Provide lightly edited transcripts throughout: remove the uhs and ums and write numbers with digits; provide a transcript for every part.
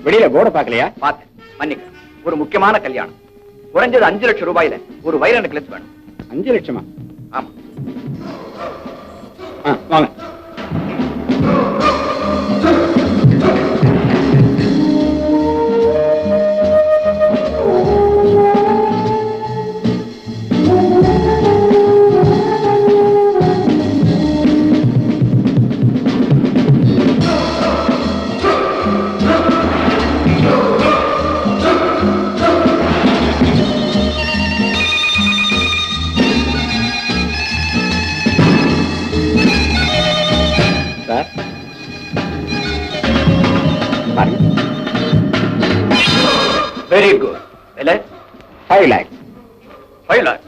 வெளியில போர்ட பாக்கலையா? பார்த்தேன், மன்னிக்க. ஒரு முக்கியமான கல்யாணம். குறைஞ்சது 5 லட்சம் ரூபாயில ஒரு வைர நெக்லஸ் வேணும். 5 லட்சமா? ஆமா. வாங்க. Very good. விலை 5 lakhs. 5 lakhs.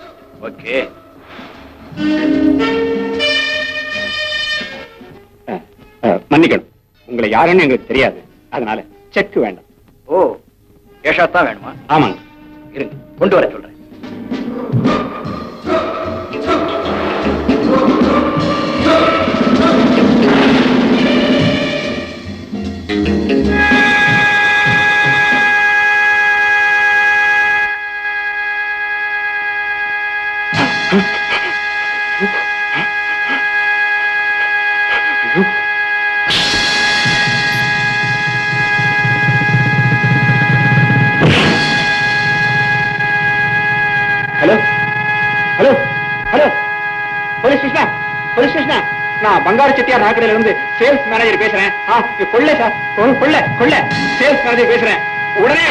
ஓகே. மன்னிக்கணும், உங்களை யாருன்னு எங்களுக்கு தெரியாது, அதனால செக் வேண்டாம். ஓ, கேஷா தான் வேணுமா? ஆமாங்க. இருங்க, கொண்டு வர சொல்றேன். Hello hello hello, police station, police station. நான் பங்காரு செட்டியார் நகைக்கடையில இருந்து சேல்ஸ் மேனேஜர் பேசுறேன். கொள்ளை சார், கொள்ளை கொள்ளை, சேல்ஸ் மேனேஜர் பேசுறேன். உடனே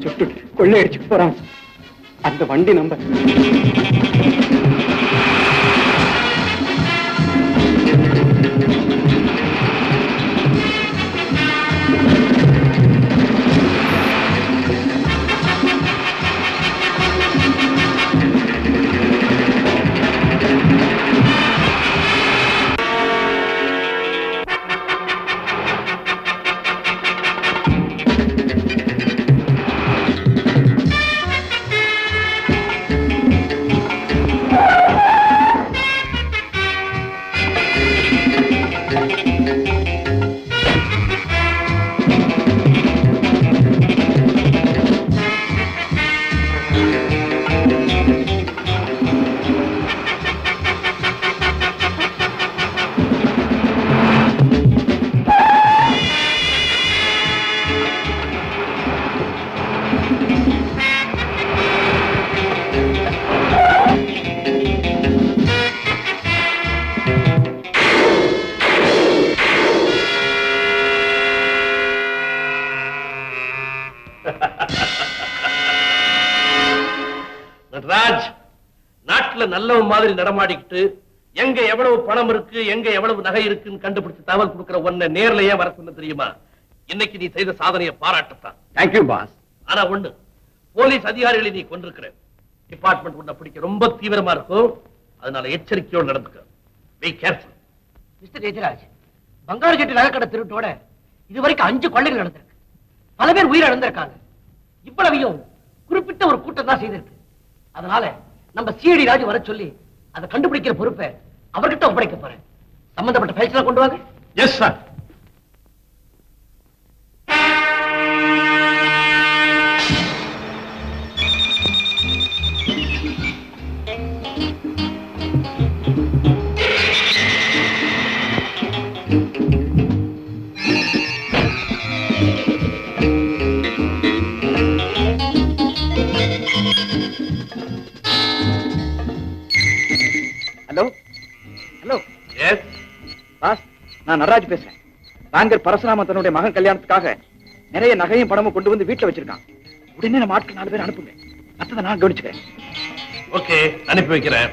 சுட்டு கொள்ளை அடிச்சுட்டு போறான். அந்த வண்டி நம்பர் நடராஜ், நாட்டுல நல்லவன் மாதிரி நடமாடிக்கிட்டு எங்க எவ்வளவு பணம் இருக்கு, எங்க எவ்வளவு நகை இருக்குன்னு கண்டுபிடிச்சு தகவல் கொடுக்கிற ஒன்ன நேர்ல ஏன் வர சொன்ன தெரியுமா? இன்னைக்கு நீ செய்த சாதனையை பாராட்டத்தான். Thank you boss. ஆனா ஒண்ணு, போலீஸ் அதிகாரிகளை நீ கொண்டிருக்கிற டிபார்ட்மெண்ட் உன்னை பிடிக்க ரொம்ப தீவிரமா இருக்கும். அதனால எச்சரிக்கையோடு நடந்துக்க. Be careful. Mister Jayaraj, Bangaru Chetty நகைக்கடை திருட்டோட இதுவரைக்கும் 5 கொள்ளைகள் நடந்திருக்கு. பல பேர் உயிரிழந்திருக்காங்க. இவ்வளவையும் குறிப்பிட்ட ஒரு கூட்டம் தான் செய்திருக்கு. அதனால நம்ம சிஐடி ராஜு வர சொல்லி அதை கண்டுபிடிக்கிற பொறுப்பை அவர்கிட்ட ஒப்படைக்க போறேன். சம்பந்தப்பட்ட ஃபைல்ஸ் கொண்டு வாங்க. Yes sir. Hello hello. Yes boss, நான் நடராஜ் பேசுறேன். பேங்கர் பரசுராமன் தன்னுடைய மகன் கல்யாணத்துக்காக நிறைய நகையும் பணமும் கொண்டு வந்து வீட்டுல வச்சிருக்கான். உடனே நம்ம ஆட்கள் 4 பேர் அனுப்புங்க. மற்றதை நான் கவனிச்சுக்கிறேன். ஓகே, அனுப்பி வைக்கிறேன்.